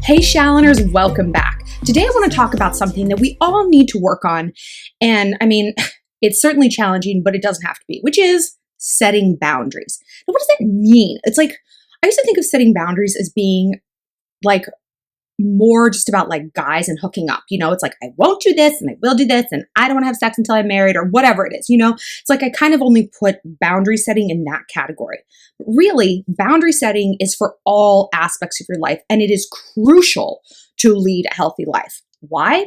Hey Shalloners, welcome back. Today I want to talk about something that we all need to work on. And I mean, it's certainly challenging, but it doesn't have to be, which is setting boundaries. Now, what does that mean? It's like, I used to think of setting boundaries as being like more just about like guys and hooking up. You know, it's like, I won't do this and I will do this and I don't want to have sex until I'm married or whatever it is. You know, it's like I kind of only put boundary setting in that category. But really, boundary setting is for all aspects of your life and it is crucial to lead a healthy life. Why?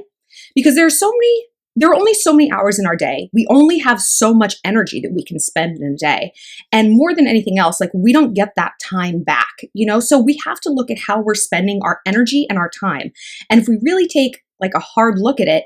Because there are only so many hours in our day. We only have so much energy that we can spend in a day. And more than anything else, like we don't get that time back, you know? So we have to look at how we're spending our energy and our time. And if we really take like a hard look at it,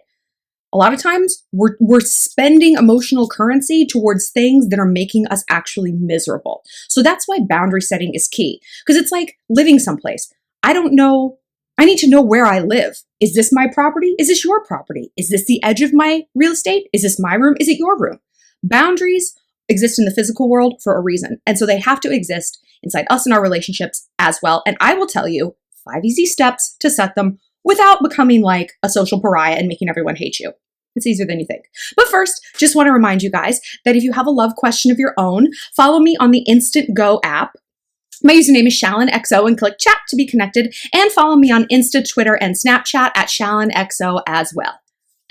a lot of times we're spending emotional currency towards things that are making us actually miserable. So that's why boundary setting is key. Because it's like living someplace. I need to know where I live. Is this my property? Is this your property? Is this the edge of my real estate? Is this my room? Is it your room? Boundaries exist in the physical world for a reason. And so they have to exist inside us and our relationships as well. And I will tell you 5 easy steps to set them without becoming like a social pariah and making everyone hate you. It's easier than you think. But first, just want to remind you guys that if you have a love question of your own, follow me on the Instant Go app. My username is ShallonXO and click chat to be connected, and follow me on Insta, Twitter, and Snapchat at ShallonXO as well.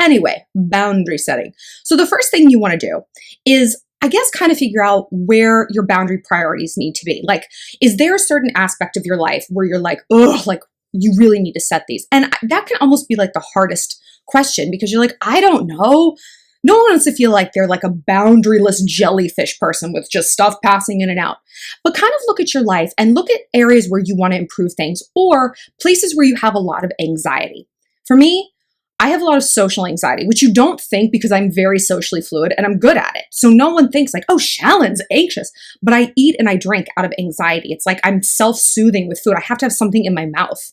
Anyway, boundary setting. So the first thing you want to do is, I guess, kind of figure out where your boundary priorities need to be. Like, is there a certain aspect of your life where you're like, oh, like you really need to set these? And that can almost be like the hardest question because you're like, I don't know. No one wants to feel like they're like a boundaryless jellyfish person with just stuff passing in and out. But kind of look at your life and look at areas where you want to improve things or places where you have a lot of anxiety. For me, I have a lot of social anxiety, which you don't think because I'm very socially fluid and I'm good at it. So no one thinks like, oh, Shallon's anxious. But I eat and I drink out of anxiety. It's like I'm self-soothing with food. I have to have something in my mouth.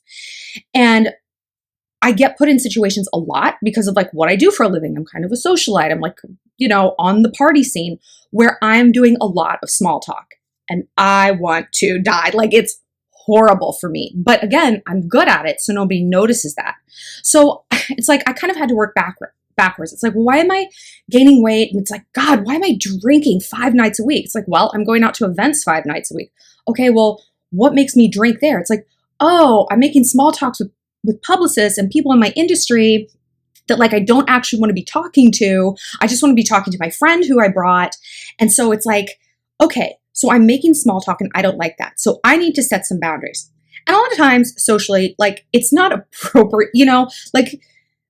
And I get put in situations a lot because of like what I do for a living. I'm kind of a socialite. I'm like, you know, on the party scene where I'm doing a lot of small talk and I want to die. Like it's horrible for me. But again, I'm good at it. So nobody notices that. So it's like, I kind of had to work backwards. It's like, well, why am I gaining weight? And it's like, God, why am I drinking 5 nights a week? It's like, well, I'm going out to events 5 nights a week. Okay, well, what makes me drink there? It's like, oh, I'm making small talks with publicists and people in my industry that like I don't actually want to be talking to. I just want to be talking to my friend who I brought. And so it's like, okay, so I'm making small talk and I don't like that. So I need to set some boundaries. And a lot of times socially, like it's not appropriate, you know, like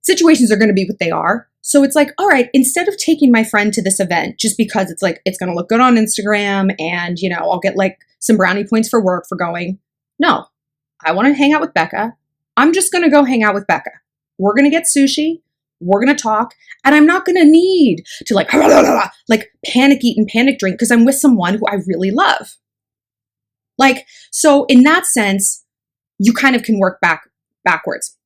situations are going to be what they are. So it's like, all right, instead of taking my friend to this event just because it's like, it's going to look good on Instagram and, you know, I'll get like some brownie points for work for going. No, I want to hang out with Becca. I'm just going to go hang out with Becca. We're going to get sushi. We're going to talk. And I'm not going to need to like panic eat and panic drink because I'm with someone who I really love. Like, so in that sense, you kind of can work backwards.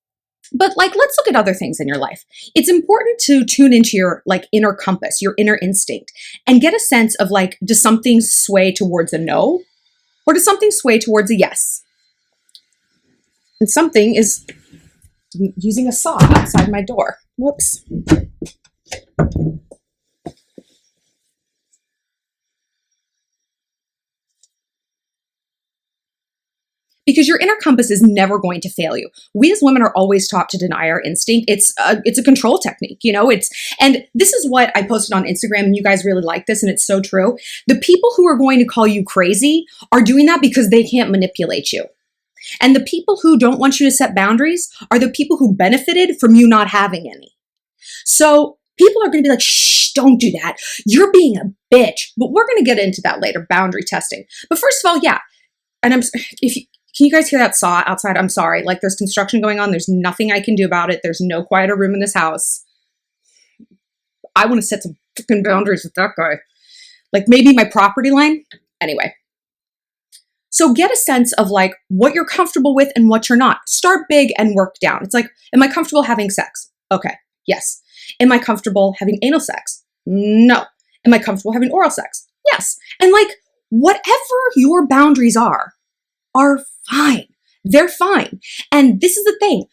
But like, let's look at other things in your life. It's important to tune into your like inner compass, your inner instinct, and get a sense of like, does something sway towards a no? Or does something sway towards a yes? And something is using a saw outside my door. Whoops. Because your inner compass is never going to fail you. We as women are always taught to deny our instinct. It's a control technique, you know. And this is what I posted on Instagram, and you guys really like this, and it's so true. The people who are going to call you crazy are doing that because they can't manipulate you. And the people who don't want you to set boundaries are the people who benefited from you not having any. So people are going to be like, shh, don't do that. You're being a bitch. But we're going to get into that later, boundary testing. But first of all, yeah. And can you guys hear that saw outside? I'm sorry. Like there's construction going on. There's nothing I can do about it. There's no quieter room in this house. I want to set some freaking boundaries with that guy. Like maybe my property line. Anyway. So get a sense of like what you're comfortable with and what you're not. Start big and work down. It's like, am I comfortable having sex? Okay, yes. Am I comfortable having anal sex? No. Am I comfortable having oral sex? Yes. And like whatever your boundaries are fine. They're fine. And this is the thing.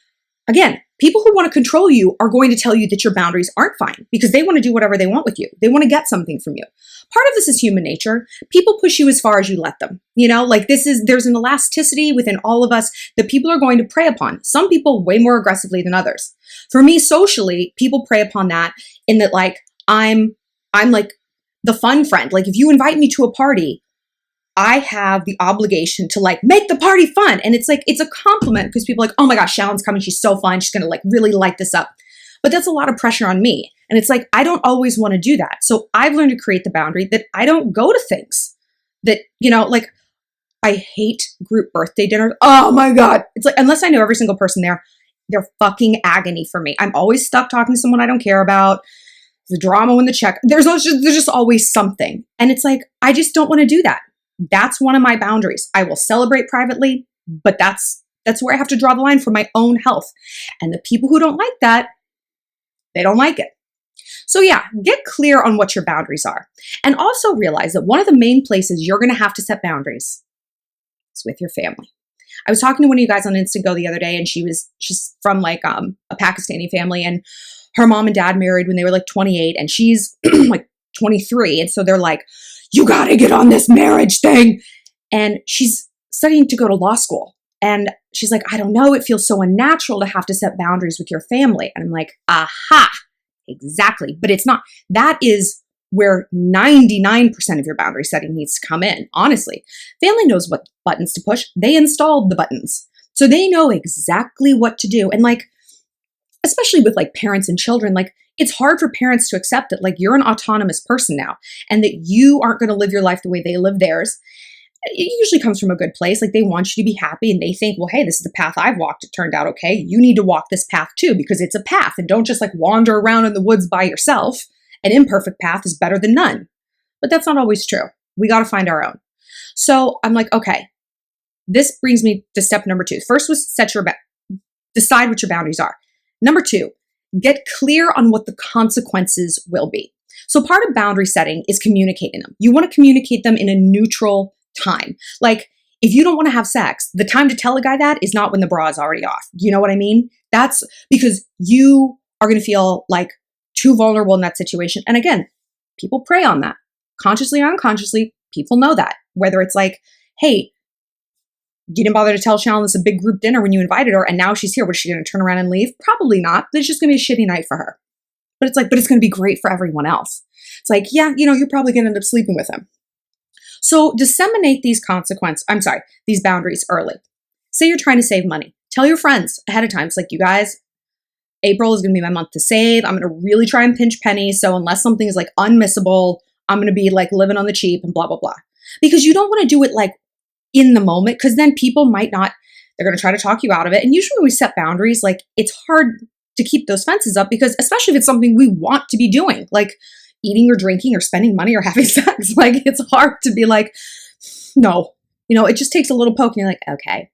Again, people who want to control you are going to tell you that your boundaries aren't fine because they want to do whatever they want with you. They want to get something from you. Part of this is human nature. People push you as far as you let them. There's an elasticity within all of us that people are going to prey upon. Some people way more aggressively than others. For me, socially, people prey upon that in that I'm like the fun friend. Like if you invite me to a party, I have the obligation to make the party fun. And it's a compliment because people are like, oh my gosh, Shallon's coming. She's so fun. She's going to really light this up. But that's a lot of pressure on me. And it's I don't always want to do that. So I've learned to create the boundary that I don't go to things that, I hate group birthday dinners. Oh my God. It's unless I know every single person there, they're fucking agony for me. I'm always stuck talking to someone I don't care about. The drama when the check, there's just always something. And it's I just don't want to do that. That's one of my boundaries. I will celebrate privately, but that's where I have to draw the line for my own health. And the people who don't like that, they don't like it. So yeah, get clear on what your boundaries are. And also realize that one of the main places you're going to have to set boundaries is with your family. I was talking to one of you guys on Instago the other day, and she's from a Pakistani family, and her mom and dad married when they were 28, and she's 23. And so they're you got to get on this marriage thing. And she's studying to go to law school. And she's I don't know. It feels so unnatural to have to set boundaries with your family. And I'm aha, exactly. But it's not. That is where 99% of your boundary setting needs to come in. Honestly, family knows what buttons to push. They installed the buttons. So they know exactly what to do. And especially with parents and children, it's hard for parents to accept that you're an autonomous person now and that you aren't going to live your life the way they live theirs. It usually comes from a good place. They want you to be happy and they think, well, hey, this is the path I've walked. It turned out okay. You need to walk this path too because it's a path, and don't just wander around in the woods by yourself. An imperfect path is better than none. But that's not always true. We got to find our own. So I'm okay, this brings me to step number 2. First was decide what your boundaries are. Number 2, get clear on what the consequences will be. So part of boundary setting is communicating them. You want to communicate them in a neutral time. If you don't want to have sex, the time to tell a guy that is not when the bra is already off. You know what I mean? That's because you are going to feel too vulnerable in that situation. And again, people prey on that. Consciously or unconsciously, people know that. Whether it's hey, you didn't bother to tell Shallon this is a big group dinner when you invited her, and now she's here. What, is she going to turn around and leave? Probably not. It's just going to be a shitty night for her. But it's but it's going to be great for everyone else. It's yeah, you're probably going to end up sleeping with him. So disseminate these boundaries early. Say you're trying to save money. Tell your friends ahead of time. It's you guys, April is going to be my month to save. I'm going to really try and pinch pennies. So unless something is unmissable, I'm going to be living on the cheap and blah, blah, blah. Because you don't want to do it in the moment, because then people might not, they're going to try to talk you out of it. And usually when we set boundaries, it's hard to keep those fences up, because especially if it's something we want to be doing, eating or drinking or spending money or having sex, it's hard to be no, it just takes a little poke and you're okay.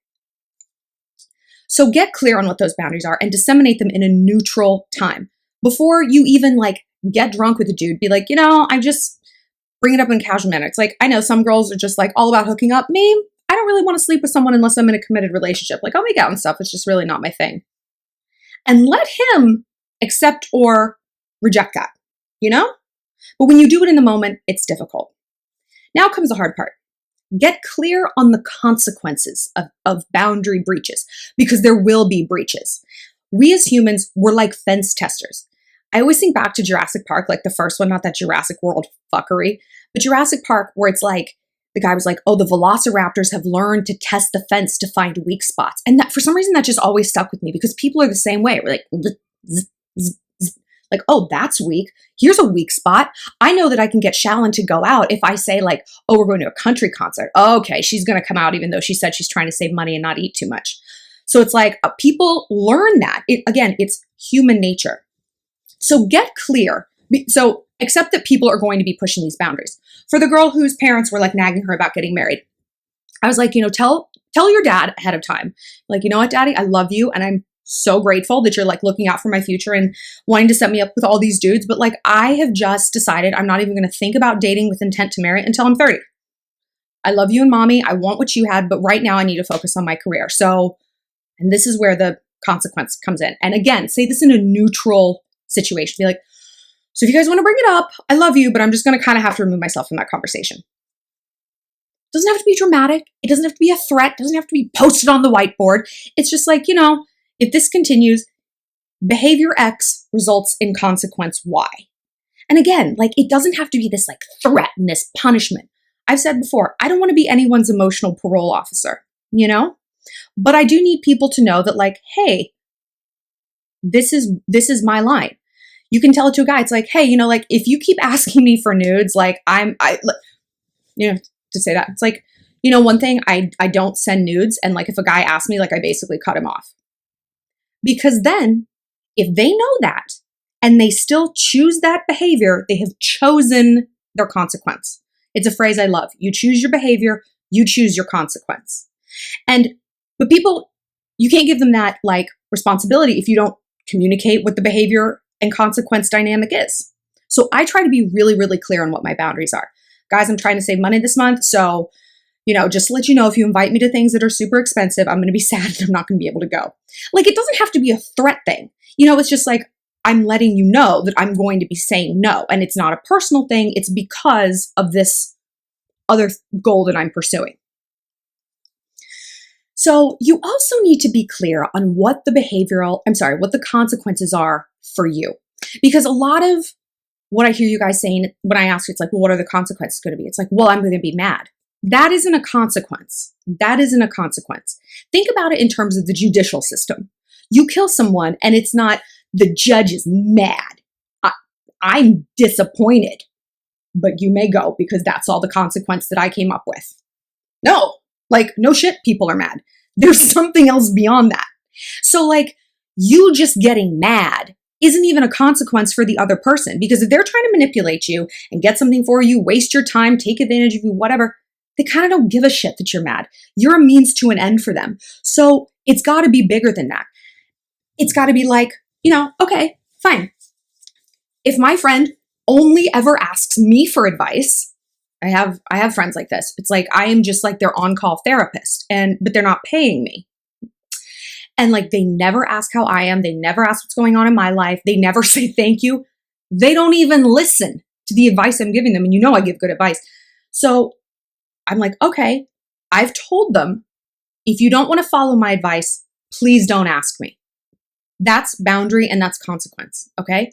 So get clear on what those boundaries are and disseminate them in a neutral time. Before you even get drunk with a dude, be I just bring it up in a casual manner. It's I know some girls are just all about hooking up. Me, I don't really want to sleep with someone unless I'm in a committed relationship. I'll make out and stuff. It's just really not my thing. And let him accept or reject that, But when you do it in the moment, it's difficult. Now comes the hard part. Get clear on the consequences of boundary breaches, because there will be breaches. We as humans, we're like fence testers. I always think back to Jurassic Park, the first one, not that Jurassic World fuckery, but Jurassic Park, where it's the guy was oh, the velociraptors have learned to test the fence to find weak spots. And that, for some reason, that just always stuck with me, because people are the same way. We're zzz, zzz, zzz. Oh, that's weak. Here's a weak spot. I know that I can get Shallon to go out if I say oh, we're going to a country concert. Okay, she's going to come out even though she said she's trying to save money and not eat too much. So it's people learn that. Again, it's human nature. So get clear. So accept that people are going to be pushing these boundaries. For the girl whose parents were nagging her about getting married, I was tell your dad ahead of time. You know what, Daddy, I love you, and I'm so grateful that you're looking out for my future and wanting to set me up with all these dudes. But I have just decided I'm not even going to think about dating with intent to marry until I'm 30. I love you and mommy. I want what you had, but right now I need to focus on my career. So, and this is where the consequence comes in. And again, say this in a neutral situation. Be like, so if you guys want to bring it up, I love you, but I'm just going to kind of have to remove myself from that conversation. It doesn't have to be dramatic. It doesn't have to be a threat. It doesn't have to be posted on the whiteboard. It's just like, if this continues, behavior X results in consequence Y. And again, like it doesn't have to be this like threat and this punishment. I've said before, I don't want to be anyone's emotional parole officer, But I do need people to know that like, hey, this is my line. You can tell it to a guy. It's like, hey, like if you keep asking me for nudes, like to say that. It's like, one thing, I don't send nudes. And like if a guy asks me, like I basically cut him off. Because then if they know that and they still choose that behavior, they have chosen their consequence. It's a phrase I love. You choose your behavior, you choose your consequence. But people, you can't give them that like responsibility if you don't communicate what the behavior and consequence dynamic is. So I try to be really, really clear on what my boundaries are. Guys, I'm trying to save money this month. So, just to let you know, if you invite me to things that are super expensive, I'm going to be sad and I'm not going to be able to go. Like, it doesn't have to be a threat thing. It's just like, I'm letting you know that I'm going to be saying no. And it's not a personal thing. It's because of this other goal that I'm pursuing. So you also need to be clear on what the consequences are for you. Because a lot of what I hear you guys saying when I ask you, it's like, well, what are the consequences going to be? It's like, well, I'm going to be mad. That isn't a consequence. That isn't a consequence. Think about it in terms of the judicial system. You kill someone and it's not the judge is mad. I'm disappointed, but you may go because that's all the consequence that I came up with. No, like no shit, people are mad. There's something else beyond that. So like you just getting mad isn't even a consequence for the other person, because if they're trying to manipulate you and get something for you, waste your time, take advantage of you, whatever, they kind of don't give a shit that you're mad. You're a means to an end for them. So it's got to be bigger than that. It's got to be like, okay, fine. If my friend only ever asks me for advice, I have friends like this. It's like I am just like their on-call therapist, but they're not paying me. And like they never ask how I am. They never ask what's going on in my life. They never say thank you. They don't even listen to the advice I'm giving them. And I give good advice. So I'm like, okay, I've told them, if you don't want to follow my advice, please don't ask me. That's boundary and that's consequence, okay?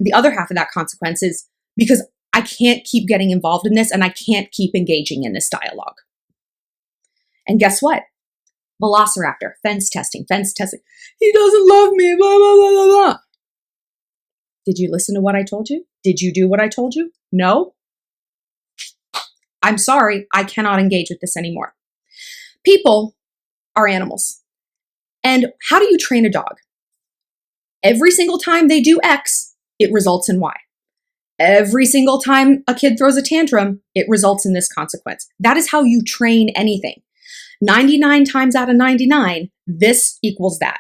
The other half of that consequence is because I can't keep getting involved in this and I can't keep engaging in this dialogue. And guess what? Velociraptor, fence testing. He doesn't love me, blah, blah, blah, blah, blah. Did you listen to what I told you? Did you do what I told you? No? I'm sorry, I cannot engage with this anymore. People are animals. And how do you train a dog? Every single time they do X, it results in Y. Every single time a kid throws a tantrum, it results in this consequence. That is how you train anything. 99 times out of 99, this equals that.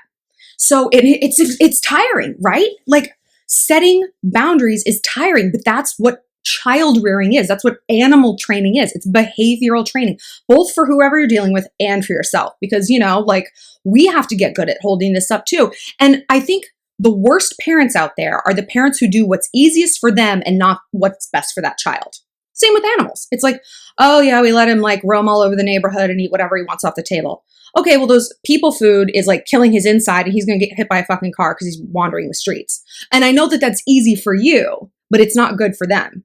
So it's tiring, right? Like setting boundaries is tiring, but that's what child rearing is. That's what animal training is. It's behavioral training, both for whoever you're dealing with and for yourself. Because, we have to get good at holding this up too. And I think the worst parents out there are the parents who do what's easiest for them and not what's best for that child. Same with animals. It's like, oh yeah, we let him like roam all over the neighborhood and eat whatever he wants off the table. Okay, well those people food is like killing his inside and he's going to get hit by a fucking car because he's wandering the streets. And I know that that's easy for you, but it's not good for them.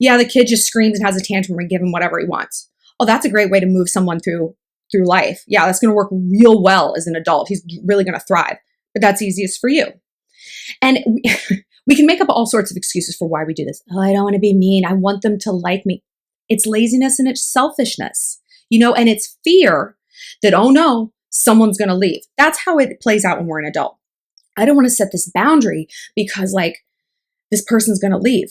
Yeah, the kid just screams and has a tantrum and give him whatever he wants. Oh, that's a great way to move someone through life. Yeah, that's going to work real well as an adult. He's really going to thrive, but that's easiest for you. And we can make up all sorts of excuses for why we do this. Oh, I don't want to be mean. I want them to like me. It's laziness and it's selfishness, and it's fear that, oh no, someone's going to leave. That's how it plays out when we're an adult. I don't want to set this boundary because like this person's going to leave.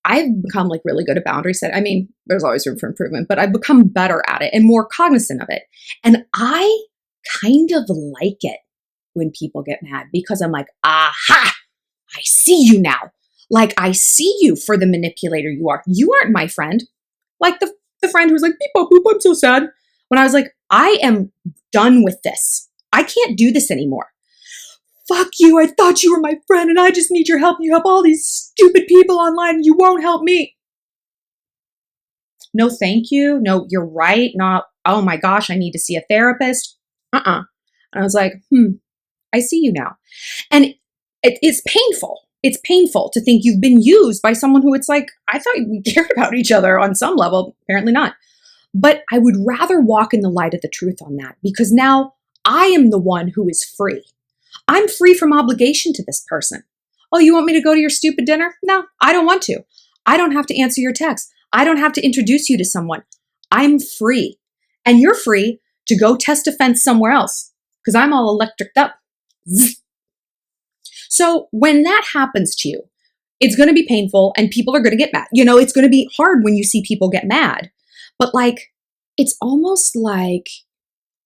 I've become like really good at boundary setting. I mean, there's always room for improvement, but I've become better at it and more cognizant of it. And I kind of like it when people get mad because I'm like, aha, I see you now. Like I see you for the manipulator you are. You aren't my friend. Like the friend who was like, beep, boop, boop, I'm so sad. When I was like, I am done with this. I can't do this anymore. Fuck you. I thought you were my friend and I just need your help. You help all these stupid people online and you won't help me. No, thank you. No, you're right. Not, oh my gosh, I need to see a therapist. And I was like, I see you now. And it's painful. It's painful to think you've been used by someone who it's like, I thought we cared about each other on some level. Apparently not. But I would rather walk in the light of the truth on that because now I am the one who is free. I'm free from obligation to this person. Oh, you want me to go to your stupid dinner? No, I don't want to. I don't have to answer your text. I don't have to introduce you to someone. I'm free. And you're free to go test a fence somewhere else because I'm all electriced up. So when that happens to you, it's going to be painful and people are going to get mad. You know, it's going to be hard when you see people get mad. But like, it's almost like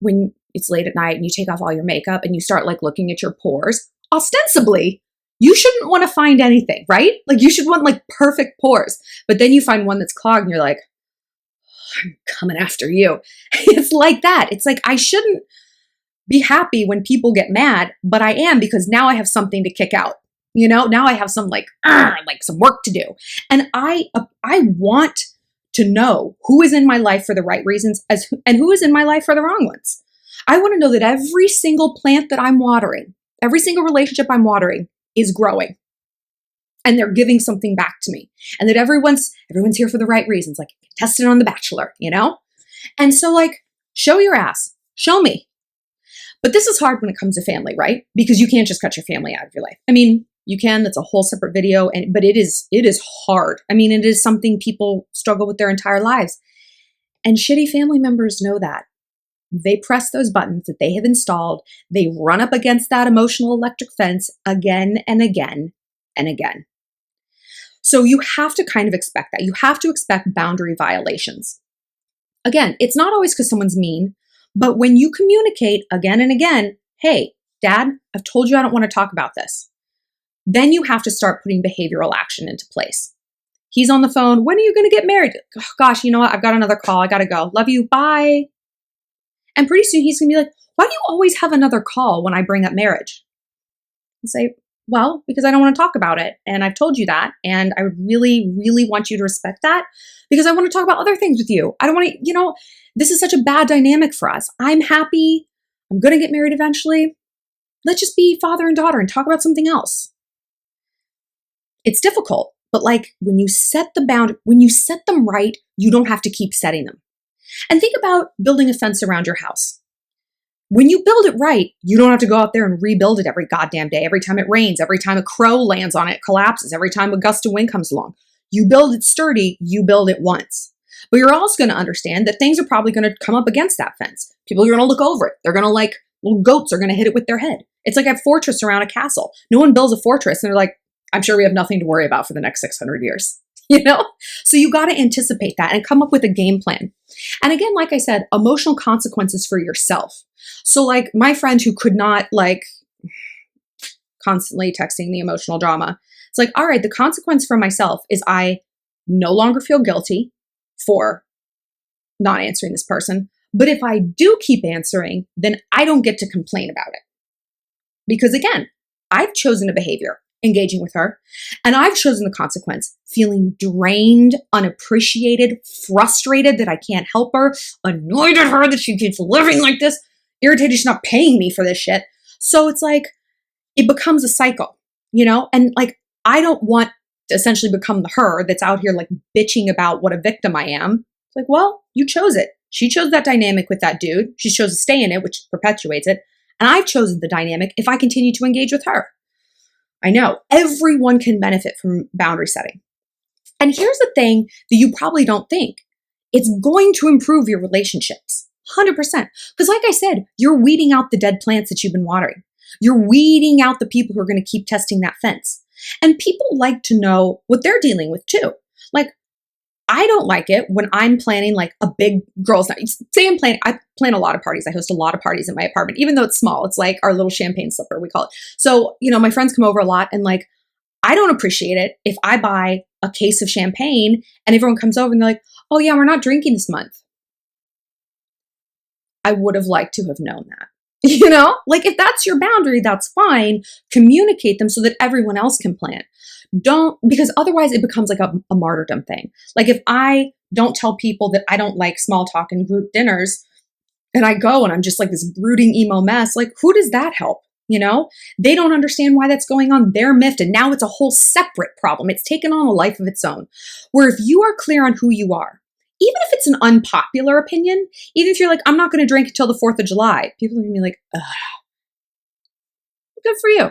when it's late at night and you take off all your makeup and you start like looking at your pores, ostensibly, you shouldn't want to find anything, right? Like you should want like perfect pores. But then you find one that's clogged and you're like, I'm coming after you. It's like that. It's like, I shouldn't be happy when people get mad, but I am because now I have something to kick out. You know, now I have some like some work to do. And I want to know who is in my life for the right reasons and who is in my life for the wrong ones. I want to know that every single plant that I'm watering, every single relationship I'm watering is growing and they're giving something back to me and that everyone's here for the right reasons, like tested on The Bachelor, you know? And so like, show your ass, show me. But this is hard when it comes to family, right? Because you can't just cut your family out of your life. I mean, you can, that's a whole separate video, but it is hard. I mean, it is something people struggle with their entire lives. And shitty family members know that. They press those buttons that they have installed. They run up against that emotional electric fence again and again and again. So you have to kind of expect that. You have to expect boundary violations. Again, it's not always because someone's mean, but when you communicate again and again, hey, Dad, I've told you I don't want to talk about this. Then you have to start putting behavioral action into place. He's on the phone. When are you going to get married? Oh, gosh, you know what? I've got another call. I got to go. Love you. Bye. And pretty soon he's going to be like, why do you always have another call when I bring up marriage? And say, well, because I don't want to talk about it. And I've told you that. And I really, really want you to respect that because I want to talk about other things with you. I don't want to, you know, this is such a bad dynamic for us. I'm happy. I'm going to get married eventually. Let's just be father and daughter and talk about something else. It's difficult, but like when you set them right, you don't have to keep setting them. And think about building a fence around your house. When you build it right, you don't have to go out there and rebuild it every goddamn day, every time it rains, every time a crow lands on it, collapses, every time a gust of wind comes along. You build it sturdy, you build it once. But you're also going to understand that things are probably going to come up against that fence. People are going to look over it. They're going to like, little goats are going to hit it with their head. It's like a fortress around a castle. No one builds a fortress and they're like, I'm sure we have nothing to worry about for the next 600 years, you know? So you got to anticipate that and come up with a game plan. And again, like I said, emotional consequences for yourself. So like my friend who could not like constantly texting the emotional drama, it's like, all right, the consequence for myself is I no longer feel guilty for not answering this person. But if I do keep answering, then I don't get to complain about it. Because again, I've chosen a behavior, engaging with her, and I've chosen the consequence, feeling drained, unappreciated, frustrated that I can't help her, annoyed at her that she keeps living like this, irritated she's not paying me for this shit. So it's like, it becomes a cycle, you know? And like, I don't want to essentially become the her that's out here like bitching about what a victim I am. It's like, well, you chose it. She chose that dynamic with that dude. She chose to stay in it, which perpetuates it. And I've chosen the dynamic if I continue to engage with her. I know everyone can benefit from boundary setting. And here's the thing that you probably don't think. It's going to improve your relationships. 100%. Because like I said, you're weeding out the dead plants that you've been watering. You're weeding out the people who are going to keep testing that fence. And people like to know what they're dealing with too. Like, I don't like it when I'm planning like a big girls' night. Say I plan a lot of parties. I host a lot of parties in my apartment, even though it's small. It's like our little champagne slipper, we call it. So, you know, my friends come over a lot and like, I don't appreciate it if I buy a case of champagne and everyone comes over and they're like, oh yeah, we're not drinking this month. I would have liked to have known that. Like if that's your boundary, that's fine. Communicate them so that everyone else can plan. Because otherwise it becomes like a martyrdom thing. Like if I don't tell people that I don't like small talk and group dinners, and I go and I'm just like this brooding emo mess, like who does that help? They don't understand why that's going on. They're miffed. And now it's a whole separate problem. It's taken on a life of its own. Where if you are clear on who you are, even if it's an unpopular opinion, even if you're like, I'm not going to drink until the 4th of July, people are going to be like, ugh, good for you.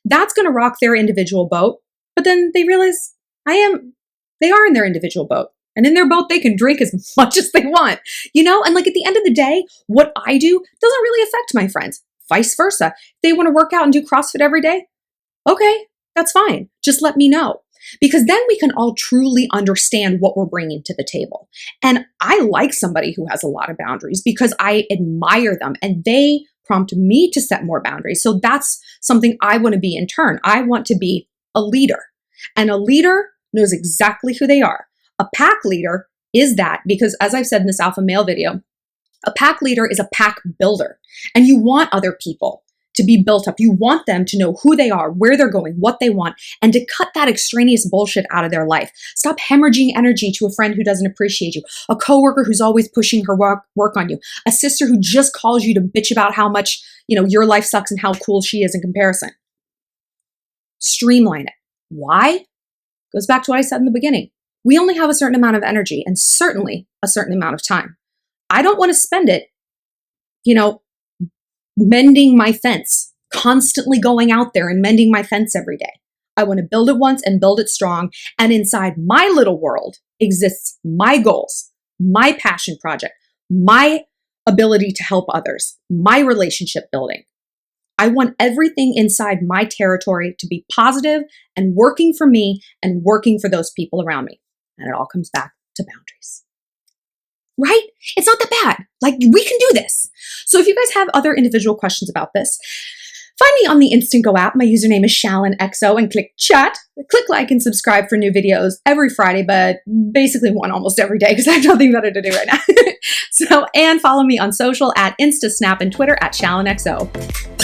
That's going to rock their individual boat. But then they realize they are in their individual boat. And in their boat, they can drink as much as they want, And like at the end of the day, what I do doesn't really affect my friends. Vice versa. If they want to work out and do CrossFit every day, okay, that's fine. Just let me know. Because then we can all truly understand what we're bringing to the table. And I like somebody who has a lot of boundaries because I admire them and they prompt me to set more boundaries. So that's something I want to be in turn. I want to be a leader. And a leader knows exactly who they are. A pack leader is that because, as I've said in this alpha male video, a pack leader is a pack builder. And you want other people to be built up. You want them to know who they are, where they're going, what they want, and to cut that extraneous bullshit out of their life. Stop hemorrhaging energy to a friend who doesn't appreciate you, a coworker who's always pushing her work on you, a sister who just calls you to bitch about how much, your life sucks and how cool she is in comparison. Streamline it. Why? Goes back to what I said in the beginning. We only have a certain amount of energy and certainly a certain amount of time. I don't want to spend it, mending my fence, constantly going out there and mending my fence every day. I want to build it once and build it strong. And inside my little world exists my goals, my passion project, my ability to help others, my relationship building. I want everything inside my territory to be positive and working for me and working for those people around me. And it all comes back to boundaries. Right? It's not that bad. Like we can do this. So if you guys have other individual questions about this, find me on the Instant Go app. My username is ShallonXO and click chat. Click like and subscribe for new videos every Friday, but basically one almost every day because I have nothing better to do right now. And follow me on social at InstaSnap and Twitter at ShallonXO.